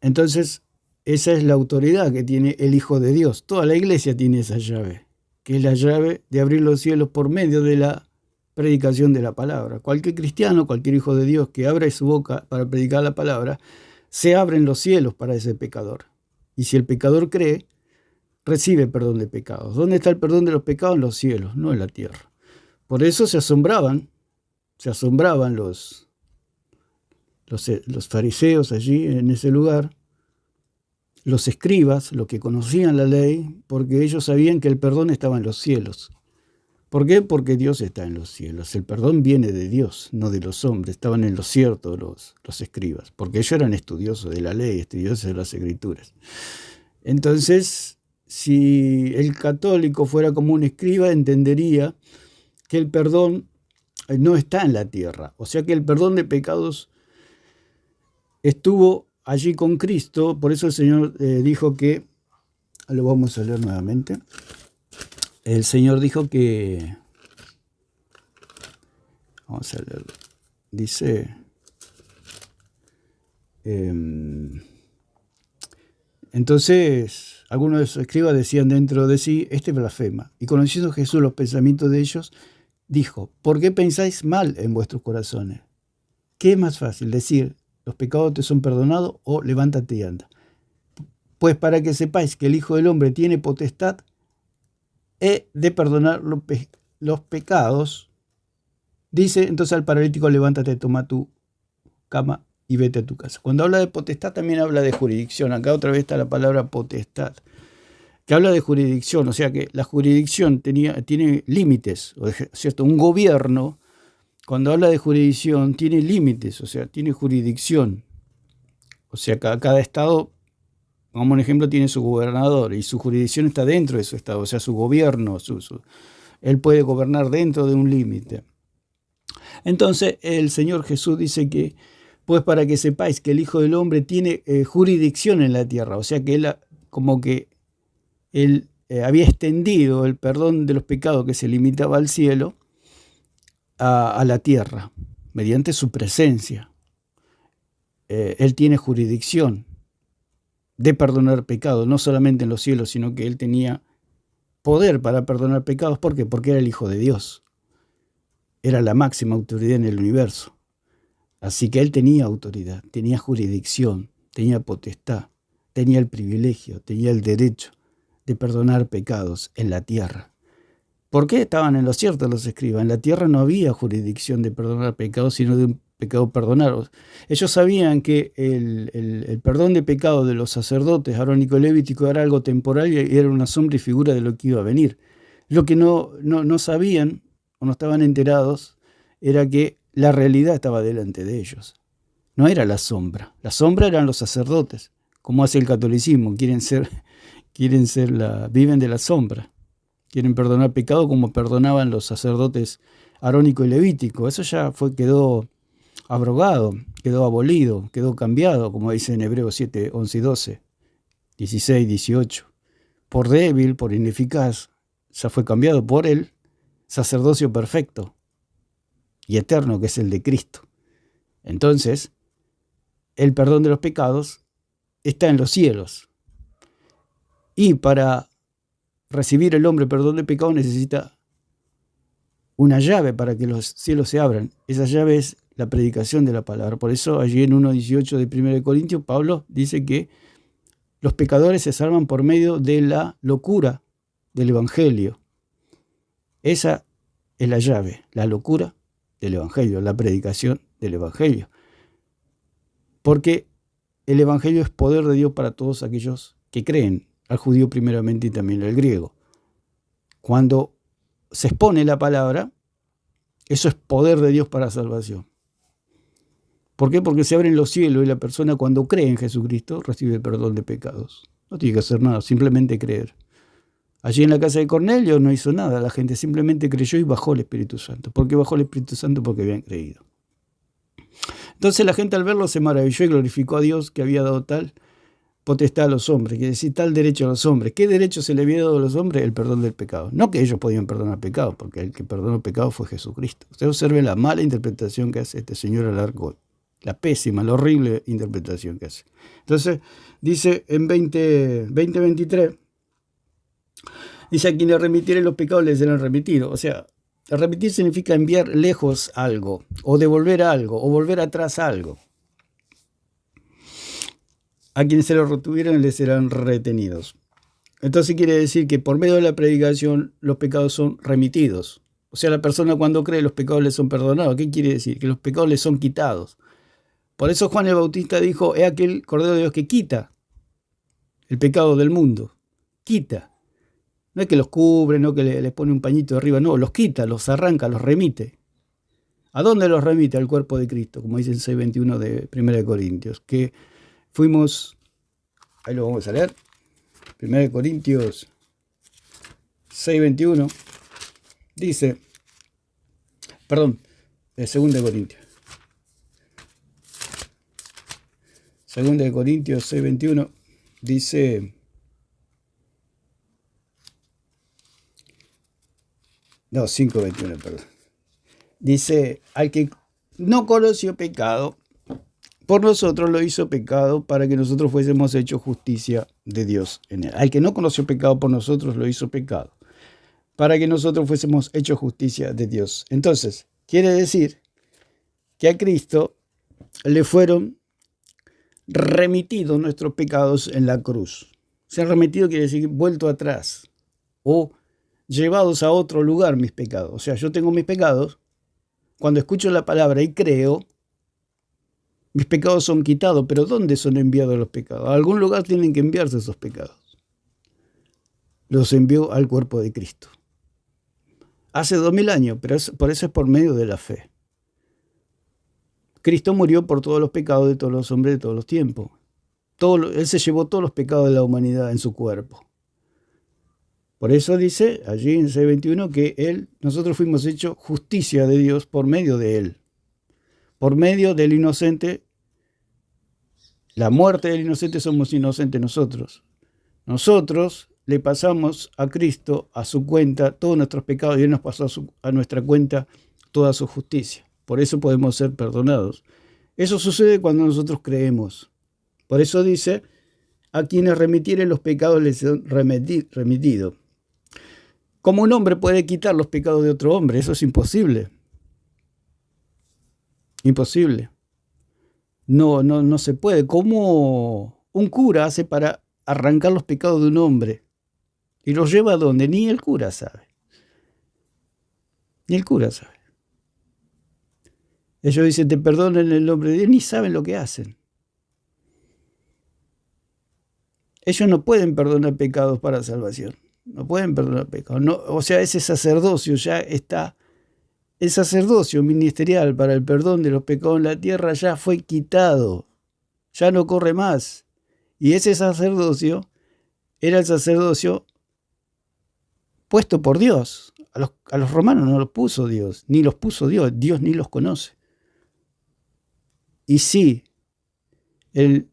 S1: Entonces, esa es la autoridad que tiene el Hijo de Dios. Toda la iglesia tiene esa llave, que es la llave de abrir los cielos por medio de la predicación de la palabra. Cualquier cristiano, cualquier hijo de Dios que abra su boca para predicar la palabra, se abren los cielos para ese pecador. Y si el pecador cree, recibe perdón de pecados. ¿Dónde está el perdón de los pecados? En los cielos, no en la tierra. Por eso se asombraban los fariseos allí en ese lugar, los escribas, los que conocían la ley, porque ellos sabían que el perdón estaba en los cielos. ¿Por qué? Porque Dios está en los cielos. El perdón viene de Dios, no de los hombres. Estaban en lo cierto los escribas, porque ellos eran estudiosos de la ley, estudiosos de las escrituras. Entonces, si el católico fuera como un escriba, entendería que el perdón no está en la tierra. O sea que el perdón de pecados estuvo allí con Cristo. Por eso el Señor dijo que, lo vamos a leer nuevamente, el Señor dijo que, vamos a leerlo, dice, entonces algunos de sus escribas decían dentro de sí, este blasfema. Y conociendo Jesús los pensamientos de ellos, dijo, ¿por qué pensáis mal en vuestros corazones? ¿Qué es más fácil decir, los pecados te son perdonados, o levántate y anda? Pues para que sepáis que el Hijo del Hombre tiene potestad de perdonar los pecados, dice entonces al paralítico, levántate, toma tu cama y vete a tu casa. Cuando habla de potestad también habla de jurisdicción. Acá otra vez está la palabra potestad, que habla de jurisdicción, o sea que la jurisdicción tiene límites, ¿cierto? Un gobierno, cuando habla de jurisdicción, tiene límites, o sea, tiene jurisdicción. O sea, cada estado, como un ejemplo, tiene su gobernador y su jurisdicción está dentro de su estado, o sea, su gobierno, él puede gobernar dentro de un límite. Entonces, el Señor Jesús dice que, pues para que sepáis que el Hijo del Hombre tiene jurisdicción en la tierra, o sea, que él había extendido el perdón de los pecados que se limitaba al cielo a la tierra, mediante su presencia. Él tiene jurisdicción de perdonar pecados, no solamente en los cielos, sino que él tenía poder para perdonar pecados. ¿Por qué? Porque era el Hijo de Dios. Era la máxima autoridad en el universo. Así que él tenía autoridad, tenía jurisdicción, tenía potestad, tenía el privilegio, tenía el derecho de perdonar pecados en la tierra. ¿Por qué estaban en lo cierto los escribas? En la tierra no había jurisdicción de perdonar pecados, sino de un pecado perdonado. Ellos sabían que el perdón de pecados de los sacerdotes arónico y levítico era algo temporal y era una sombra y figura de lo que iba a venir. Lo que no sabían o no estaban enterados era que la realidad estaba delante de ellos. No era la sombra eran los sacerdotes, como hace el catolicismo, viven de la sombra. Quieren perdonar pecado como perdonaban los sacerdotes arónico y levítico. Eso ya quedó abrogado, quedó abolido, quedó cambiado, como dice en Hebreos 7, 11 y 12, 16, 18. Por débil, por ineficaz, ya fue cambiado por el sacerdocio perfecto y eterno, que es el de Cristo. Entonces, el perdón de los pecados está en los cielos. Y para recibir el hombre perdón de pecado necesita una llave para que los cielos se abran. Esa llave es la predicación de la palabra. Por eso allí en 1.18 de 1 Corintios, Pablo dice que los pecadores se salvan por medio de la locura del Evangelio. Esa es la llave, la locura del Evangelio, la predicación del Evangelio. Porque el Evangelio es poder de Dios para todos aquellos que creen, al judío primeramente y también al griego. Cuando se expone la palabra, eso es poder de Dios para salvación. ¿Por qué? Porque se abren los cielos y la persona cuando cree en Jesucristo recibe el perdón de pecados. No tiene que hacer nada, simplemente creer. Allí en la casa de Cornelio no hizo nada, la gente simplemente creyó y bajó el Espíritu Santo. ¿Por qué bajó el Espíritu Santo? Porque habían creído. Entonces la gente al verlo se maravilló y glorificó a Dios que había dado tal potestad a los hombres, quiere decir tal derecho a los hombres. ¿Qué derecho se le había dado a los hombres? El perdón del pecado. No que ellos podían perdonar pecados, porque el que perdonó pecado fue Jesucristo. Usted observe la mala interpretación que hace este señor Alarcón, la pésima, la horrible interpretación que hace. Entonces, dice en 2023, dice: a quienes remitieren los pecados les serán remitidos. O sea, remitir significa enviar lejos algo, o devolver algo, o volver atrás algo. A quienes se lo retuvieran les serán retenidos. Entonces quiere decir que por medio de la predicación los pecados son remitidos. O sea, la persona cuando cree los pecados le son perdonados. ¿Qué quiere decir? Que los pecados le son quitados. Por eso Juan el Bautista dijo: es aquel Cordero de Dios que quita el pecado del mundo. Quita. No es que los cubre, no que les pone un pañito arriba, no, los quita, los arranca, los remite. ¿A dónde los remite? Al cuerpo de Cristo, como dice en 6:21 de 1 Corintios, que fuimos, ahí lo vamos a leer, 1 Corintios 6:21, dice, perdón, 2 Corintios. 2 Corintios 6:21 dice, no, 5:21, perdón. Dice: al que no conoció pecado, por nosotros lo hizo pecado para que nosotros fuésemos hechos justicia de Dios en él. Al que no conoció pecado, por nosotros lo hizo pecado para que nosotros fuésemos hechos justicia de Dios. Entonces, quiere decir que a Cristo le fueron remitidos nuestros pecados en la cruz. Se han remitido quiere decir vuelto atrás o llevados a otro lugar mis pecados. O sea, yo tengo mis pecados, cuando escucho la palabra y creo, mis pecados son quitados, pero ¿dónde son enviados los pecados? A algún lugar tienen que enviarse esos pecados. Los envió al cuerpo de Cristo. Hace 2000 años, pero por eso es por medio de la fe. Cristo murió por todos los pecados de todos los hombres de todos los tiempos. Él se llevó todos los pecados de la humanidad en su cuerpo. Por eso dice allí en 6:21 que nosotros fuimos hechos justicia de Dios por medio de Él. Por medio del inocente, la muerte del inocente somos inocentes nosotros. Nosotros le pasamos a Cristo, a su cuenta, todos nuestros pecados y Él nos pasó a nuestra cuenta toda su justicia. Por eso podemos ser perdonados. Eso sucede cuando nosotros creemos. Por eso dice: a quienes remitieren los pecados les son remitidos. ¿Cómo un hombre puede quitar los pecados de otro hombre? Eso es imposible. Imposible. No se puede. ¿Cómo un cura hace para arrancar los pecados de un hombre? ¿Y los lleva a dónde? Ni el cura sabe. Ni el cura sabe. Ellos dicen: te perdono en el nombre de Dios, ni saben lo que hacen. Ellos no pueden perdonar pecados para salvación. No pueden perdonar pecados. No, o sea, ese sacerdocio ya está. El sacerdocio ministerial para el perdón de los pecados en la tierra ya fue quitado. Ya no corre más. Y ese sacerdocio era el sacerdocio puesto por Dios. A los romanos no los puso Dios, ni los puso Dios. Dios ni los conoce. Y sí, el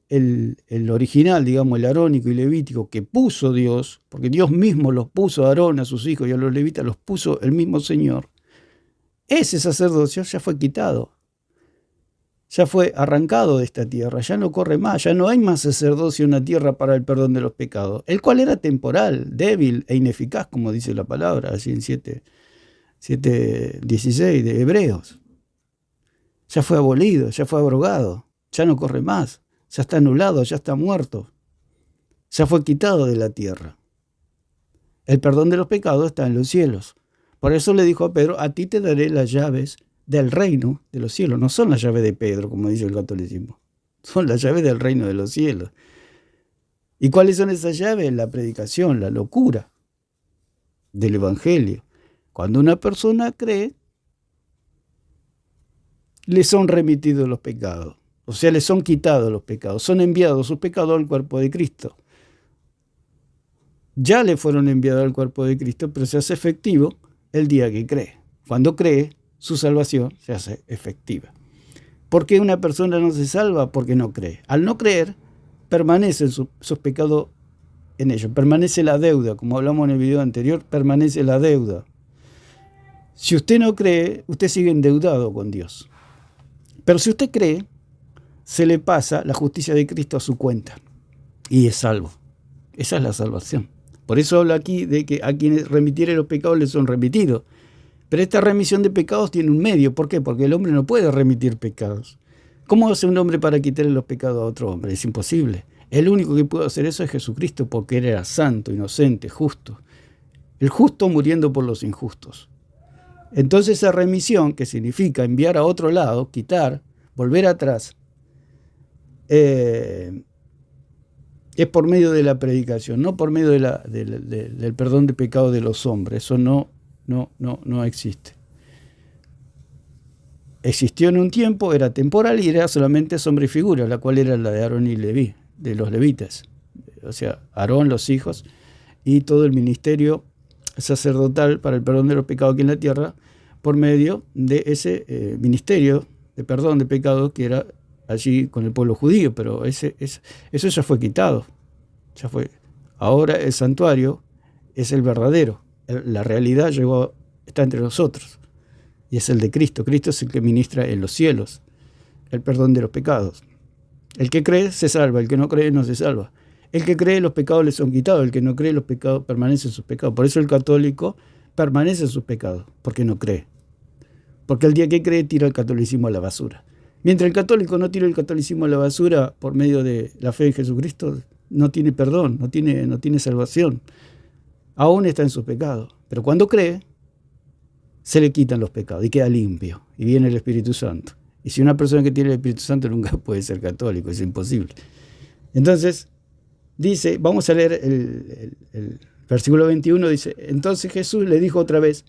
S1: original, digamos, el arónico y levítico que puso Dios, porque Dios mismo los puso a Aarón, a sus hijos y a los levitas los puso el mismo Señor, ese sacerdocio ya fue quitado, ya fue arrancado de esta tierra, ya no corre más, ya no hay más sacerdocio en la tierra para el perdón de los pecados, el cual era temporal, débil e ineficaz, como dice la palabra, así en 7:16 de Hebreos. Ya fue abolido, ya fue abrogado, ya no corre más. Ya está anulado, ya está muerto. Ya fue quitado de la tierra. El perdón de los pecados está en los cielos. Por eso le dijo a Pedro: a ti te daré las llaves del reino de los cielos. No son las llaves de Pedro, como dice el catolicismo. Son las llaves del reino de los cielos. ¿Y cuáles son esas llaves? La predicación, la locura del evangelio. Cuando una persona cree, le son remitidos los pecados. O sea, les son quitados los pecados, son enviados sus pecados al cuerpo de Cristo. ya le fueron enviados al cuerpo de Cristo, pero se hace efectivo el día que cree. Cuando cree, su salvación se hace efectiva. ¿Por qué una persona no se salva? Porque no cree. Al no creer, permanecen sus pecados en ellos. Permanece la deuda. Como hablamos en el video anterior, permanece la deuda. Si usted no cree, usted sigue endeudado con Dios. Pero si usted cree, se le pasa la justicia de Cristo a su cuenta y es salvo. Esa es la salvación. Por eso habla aquí de que a quienes remitieren los pecados les son remitidos. Pero esta remisión de pecados tiene un medio. ¿Por qué? Porque el hombre no puede remitir pecados. ¿Cómo hace un hombre para quitarle los pecados a otro hombre? Es imposible. El único que puede hacer eso es Jesucristo, porque Él era santo, inocente, justo. El justo muriendo por los injustos. Entonces esa remisión, que significa enviar a otro lado, quitar, volver atrás, es por medio de la predicación, no por medio del perdón de pecado de los hombres. Eso no existe. Existió en un tiempo, era temporal y era solamente sombra y figura, la cual era la de Aarón y Leví, de los levitas. O sea, Aarón, los hijos y todo el ministerio sacerdotal para el perdón de los pecados aquí en la tierra, por medio de ese ministerio de perdón de pecados que era allí con el pueblo judío, pero eso ya fue quitado. Ya fue. Ahora el santuario es el verdadero. La realidad está entre nosotros y es el de Cristo. Cristo es el que ministra en los cielos el perdón de los pecados. El que cree se salva, el que no cree no se salva. El que cree, los pecados le son quitados. El que no cree, los pecados permanecen en sus pecados. Por eso el católico permanece en sus pecados, porque no cree. Porque el día que cree, tira el catolicismo a la basura. Mientras el católico no tira el catolicismo a la basura por medio de la fe en Jesucristo, no tiene perdón, no tiene salvación. Aún está en sus pecados. Pero cuando cree, se le quitan los pecados y queda limpio. Y viene el Espíritu Santo. Y si una persona que tiene el Espíritu Santo nunca puede ser católico, es imposible. Entonces, dice, vamos a leer el versículo 21, dice, entonces Jesús le dijo otra vez,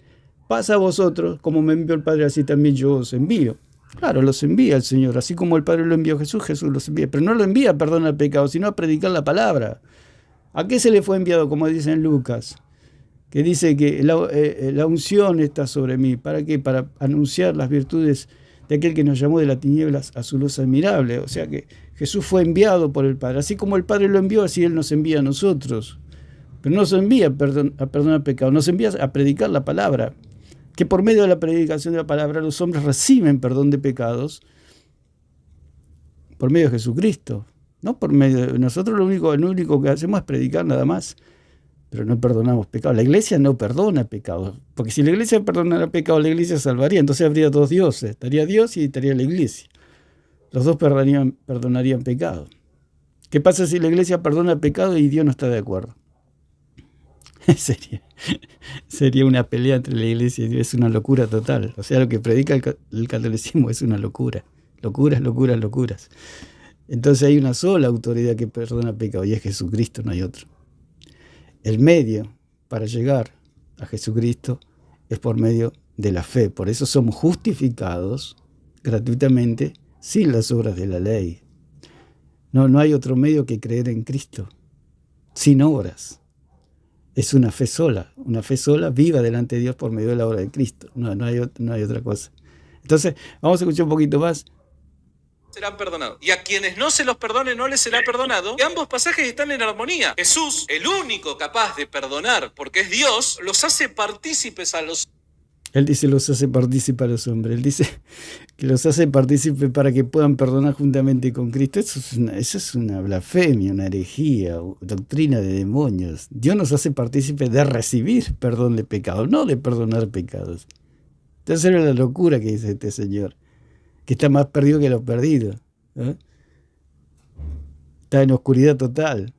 S1: pasa a vosotros, como me envió el Padre, así también yo os envío. Claro, los envía el Señor, así como el Padre lo envió a Jesús, Jesús los envía. Pero no lo envía a perdonar el pecado, sino a predicar la palabra. ¿A qué se le fue enviado? Como dice en Lucas, que dice que la unción está sobre mí. ¿Para qué? Para anunciar las virtudes de aquel que nos llamó de las tinieblas a su luz admirable. O sea que Jesús fue enviado por el Padre. Así como el Padre lo envió, así Él nos envía a nosotros. Pero no nos envía a perdonar pecado, nos envía a predicar la palabra. Que por medio de la predicación de la palabra los hombres reciben perdón de pecados por medio de Jesucristo. No por medio de nosotros, lo único que hacemos es predicar nada más. Pero no perdonamos pecados. La iglesia no perdona pecados. Porque si la iglesia perdonara pecados, la iglesia salvaría. Entonces habría dos dioses. Estaría Dios y estaría la iglesia. Los dos perdonarían pecados. ¿Qué pasa si la iglesia perdona pecado y Dios no está de acuerdo? Sería una pelea entre la iglesia y Dios. Es una locura total. O sea, lo que predica el catolicismo es una locura. Locuras. Entonces hay una sola autoridad que perdona pecado y es Jesucristo, no hay otro. El medio para llegar a Jesucristo es por medio de la fe. Por eso somos justificados gratuitamente sin las obras de la ley. No hay otro medio que creer en Cristo, sin obras. Es una fe sola viva delante de Dios por medio de la obra de Cristo. No hay otra cosa. Entonces, vamos a escuchar un poquito más.
S2: Serán perdonados. Y a quienes no se los perdone no les será perdonado. Y ambos pasajes están en armonía. Jesús, el único capaz de perdonar, porque es Dios, los hace partícipes a los...
S1: Él dice los hace partícipes a los hombres. Él dice que los hace partícipes para que puedan perdonar juntamente con Cristo. Eso es una blasfemia, una herejía, doctrina de demonios. Dios nos hace partícipes de recibir perdón de pecados, no de perdonar pecados. Entonces era la locura que dice este señor, que está más perdido que los perdidos. Está en oscuridad total.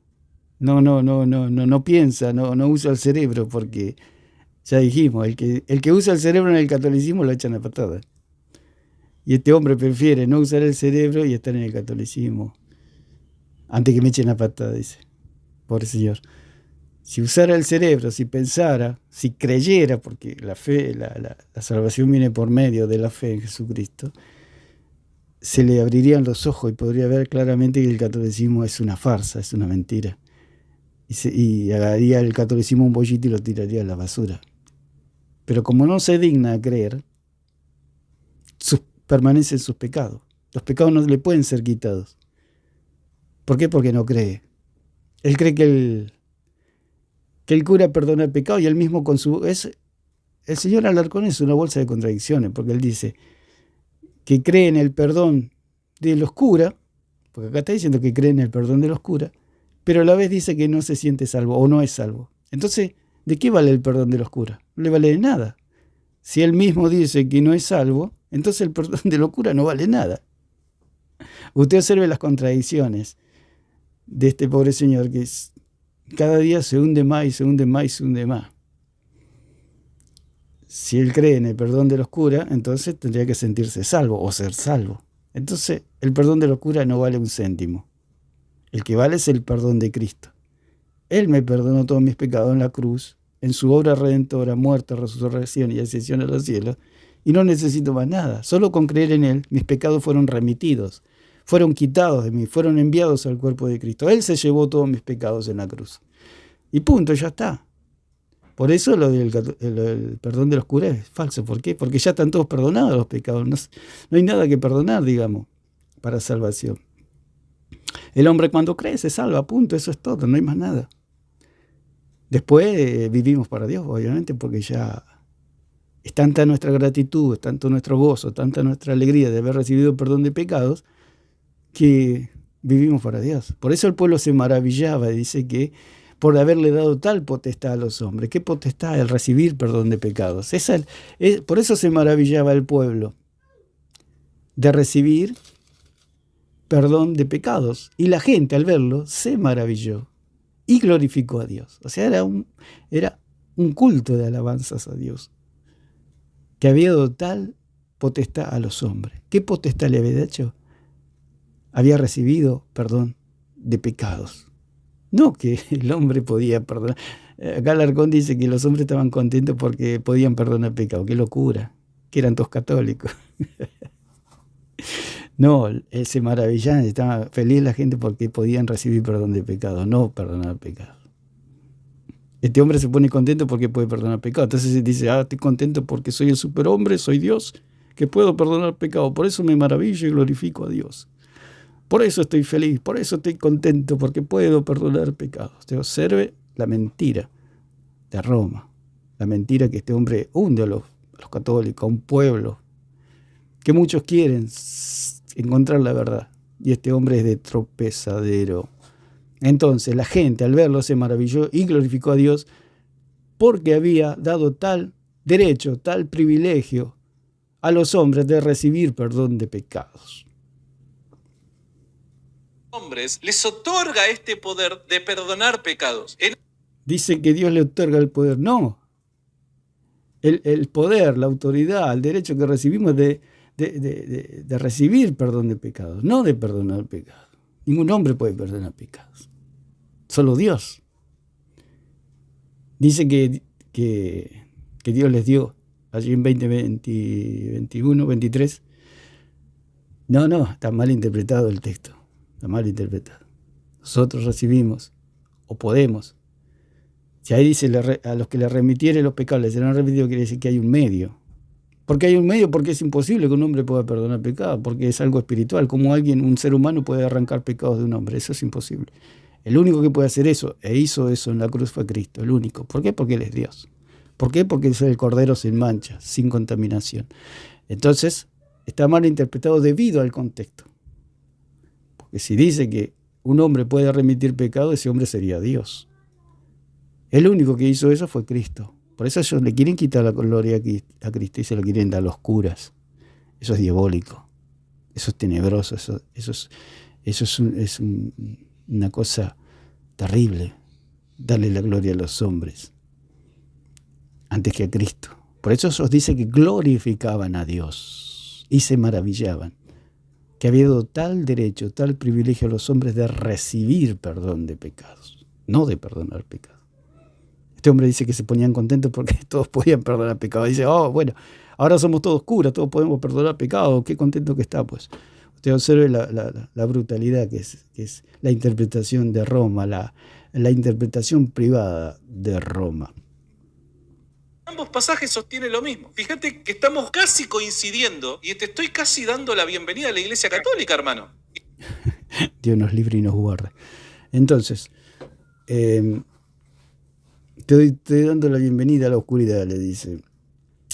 S1: No piensa, no usa el cerebro, porque ya dijimos, el que usa el cerebro en el catolicismo lo echan a patada. Y este hombre prefiere no usar el cerebro y estar en el catolicismo antes que me echen a patada, dice. Pobre señor. Si usara el cerebro, si pensara, si creyera, porque la fe, la salvación viene por medio de la fe en Jesucristo, se le abrirían los ojos y podría ver claramente que el catolicismo es una farsa, es una mentira. y agarraría el catolicismo un bollito y lo tiraría a la basura. Pero como no se digna a creer, permanece en sus pecados. Los pecados no le pueden ser quitados. ¿Por qué? Porque no cree. Él cree que el cura perdona el pecado y él mismo con su... El señor Alarcón es una bolsa de contradicciones, porque él dice que cree en el perdón de los curas, porque acá está diciendo que cree en el perdón de los curas, pero a la vez dice que no se siente salvo o no es salvo. Entonces, ¿de qué vale el perdón de los curas? No le vale de nada. Si él mismo dice que no es salvo, entonces el perdón de los curas no vale nada. Usted observe las contradicciones de este pobre señor que cada día se hunde más y se hunde más y se hunde más. Si él cree en el perdón de los curas, entonces tendría que sentirse salvo o ser salvo. Entonces, el perdón de los curas no vale un céntimo. El que vale es el perdón de Cristo. Él me perdonó todos mis pecados en la cruz, en su obra redentora, muerte, resurrección y ascensión a los cielos, y no necesito más nada. Solo con creer en Él, mis pecados fueron remitidos, fueron quitados de mí, fueron enviados al cuerpo de Cristo. Él se llevó todos mis pecados en la cruz. Y punto, ya está. Por eso el perdón de los curas es falso. ¿Por qué? Porque ya están todos perdonados los pecados. No hay nada que perdonar, digamos, para salvación. El hombre cuando cree se salva, punto, eso es todo, no hay más nada. Después vivimos para Dios, obviamente, porque ya es tanta nuestra gratitud, es tanto nuestro gozo, tanta nuestra alegría de haber recibido el perdón de pecados, que vivimos para Dios. Por eso el pueblo se maravillaba, dice que por haberle dado tal potestad a los hombres. ¿Qué potestad? El recibir perdón de pecados. Por eso se maravillaba el pueblo, de recibir perdón de pecados. Y la gente al verlo se maravilló y glorificó a Dios. O sea, era un culto de alabanzas a Dios, que había dado tal potestad a los hombres. ¿Qué potestad le había hecho? Había recibido perdón de pecados. No que el hombre podía perdonar. Acá Alarcón dice que los hombres estaban contentos porque podían perdonar pecado. ¡Qué locura! Que eran todos católicos. No, se maravillaban, estaba feliz la gente porque podían recibir perdón de pecado, no perdonar pecado. Este hombre se pone contento porque puede perdonar pecado. Entonces dice, estoy contento porque soy el superhombre, soy Dios, que puedo perdonar pecado. Por eso me maravillo y glorifico a Dios. Por eso estoy feliz, por eso estoy contento, porque puedo perdonar pecados. Usted observe la mentira de Roma, la mentira que este hombre hunde a los católicos, a un pueblo, que muchos quieren encontrar la verdad, y este hombre es de tropezadero. Entonces la gente al verlo se maravilló y glorificó a Dios porque había dado tal derecho, tal privilegio a los hombres de recibir perdón de pecados.
S2: Hombres les otorga este poder de perdonar pecados.
S1: Dice que Dios le otorga el poder. No. El poder, la autoridad, el derecho que recibimos de recibir perdón de pecados, no de perdonar pecados. Ningún hombre puede perdonar pecados. Solo Dios. Dice que Dios les dio allí en 21, 23. No, está mal interpretado el texto. Está mal interpretado. Nosotros recibimos, o podemos. Si ahí dice a los que le remitiere los pecados, les serán remitidos, quiere decir que hay un medio. ¿Por qué hay un medio? Porque es imposible que un hombre pueda perdonar pecados, porque es algo espiritual. ¿Cómo un ser humano puede arrancar pecados de un hombre? Eso es imposible. El único que puede hacer eso, e hizo eso en la cruz, fue Cristo, el único. ¿Por qué? Porque Él es Dios. ¿Por qué? Porque es el Cordero sin mancha, sin contaminación. Entonces, está mal interpretado debido al contexto. Porque si dice que un hombre puede remitir pecado, ese hombre sería Dios. El único que hizo eso fue Cristo. Por eso ellos le quieren quitar la gloria a Cristo y se lo quieren dar a los curas. Eso es diabólico. Eso es tenebroso. Eso es una cosa terrible. Darle la gloria a los hombres antes que a Cristo. Por eso ellos dicen que glorificaban a Dios y se maravillaban. Que había dado tal derecho, tal privilegio a los hombres de recibir perdón de pecados, no de perdonar pecados. Este hombre dice que se ponían contentos porque todos podían perdonar pecados. Dice, bueno, ahora somos todos curas, todos podemos perdonar pecados, qué contento que está, pues. Usted Usted observe la brutalidad que es la interpretación de Roma, la interpretación privada de Roma.
S2: Ambos pasajes sostienen lo mismo. Fíjate que estamos casi coincidiendo y te estoy casi dando la bienvenida a la Iglesia Católica, hermano.
S1: Dios nos libre y nos guarde. Entonces, te estoy dando la bienvenida a la oscuridad, le dice.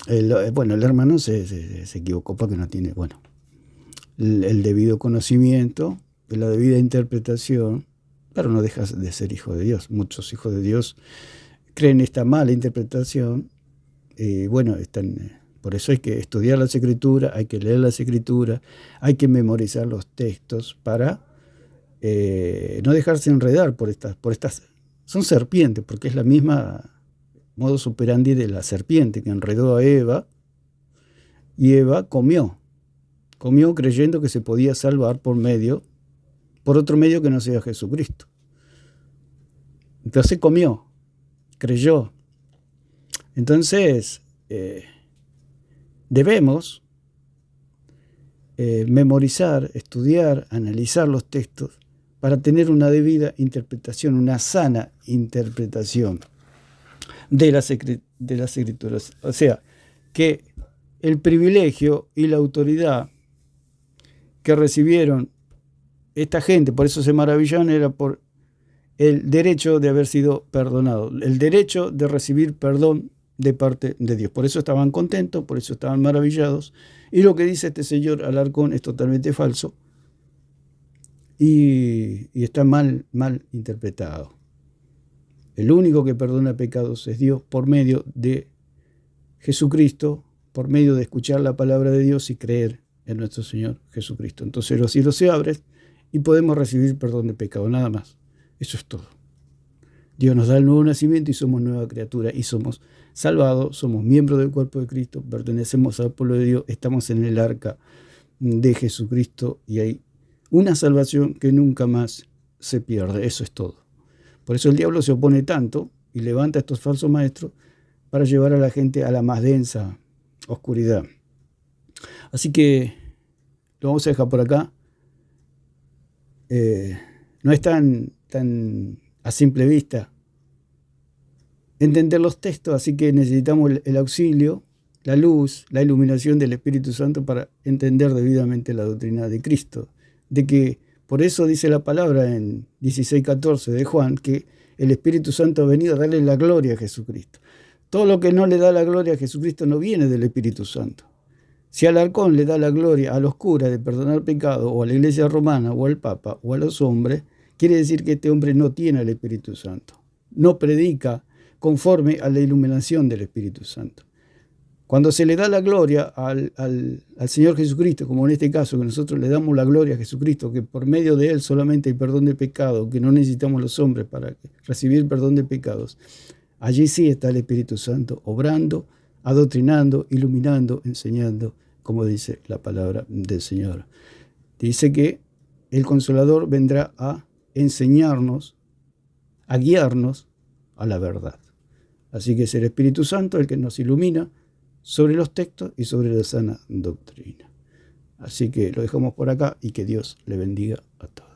S1: El hermano se equivocó porque no tiene, el debido conocimiento, la debida interpretación, pero no deja de ser hijo de Dios. Muchos hijos de Dios creen esta mala interpretación. Por eso hay que estudiar las Escrituras, hay que leer las Escrituras, hay que memorizar los textos para no dejarse enredar por estas. Son serpientes, porque es la misma modus operandi de la serpiente que enredó a Eva, y Eva comió creyendo que se podía salvar por otro medio que no sea Jesucristo. Entonces comió, creyó. Entonces, debemos memorizar, estudiar, analizar los textos para tener una debida interpretación, una sana interpretación de las Escrituras. O sea, que el privilegio y la autoridad que recibieron esta gente, por eso se maravillaron, era por el derecho de haber sido perdonado, el derecho de recibir perdón de parte de Dios. Por eso estaban contentos, por eso estaban maravillados. Y lo que dice este señor Alarcón es totalmente falso y está mal interpretado. El único que perdona pecados es Dios por medio de Jesucristo, por medio de escuchar la palabra de Dios y creer en nuestro Señor Jesucristo. Entonces los cielos se abren y podemos recibir perdón de pecado, nada más. Eso es todo. Dios nos da el nuevo nacimiento y somos nueva criatura y somos salvados, somos miembros del cuerpo de Cristo, pertenecemos al pueblo de Dios, estamos en el arca de Jesucristo y hay una salvación que nunca más se pierde. Eso es todo. Por eso el diablo se opone tanto y levanta a estos falsos maestros para llevar a la gente a la más densa oscuridad. Así que lo vamos a dejar por acá. No es tan a simple vista entender los textos, así que necesitamos el auxilio, la luz, la iluminación del Espíritu Santo para entender debidamente la doctrina de Cristo. De que, por eso dice la palabra en 16:14 de Juan, que el Espíritu Santo ha venido a darle la gloria a Jesucristo. Todo lo que no le da la gloria a Jesucristo no viene del Espíritu Santo. Si al Alarcón le da la gloria a los curas de perdonar pecado, o a la Iglesia Romana, o al Papa, o a los hombres, quiere decir que este hombre no tiene el Espíritu Santo. No predica conforme a la iluminación del Espíritu Santo. Cuando se le da la gloria al Señor Jesucristo, como en este caso, que nosotros le damos la gloria a Jesucristo, que por medio de Él solamente hay perdón de pecado, que no necesitamos los hombres para recibir perdón de pecados, allí sí está el Espíritu Santo obrando, adoctrinando, iluminando, enseñando, como dice la palabra del Señor. Dice que el Consolador vendrá a enseñarnos, a guiarnos a la verdad. Así que es el Espíritu Santo el que nos ilumina sobre los textos y sobre la sana doctrina. Así que lo dejamos por acá y que Dios le bendiga a todos.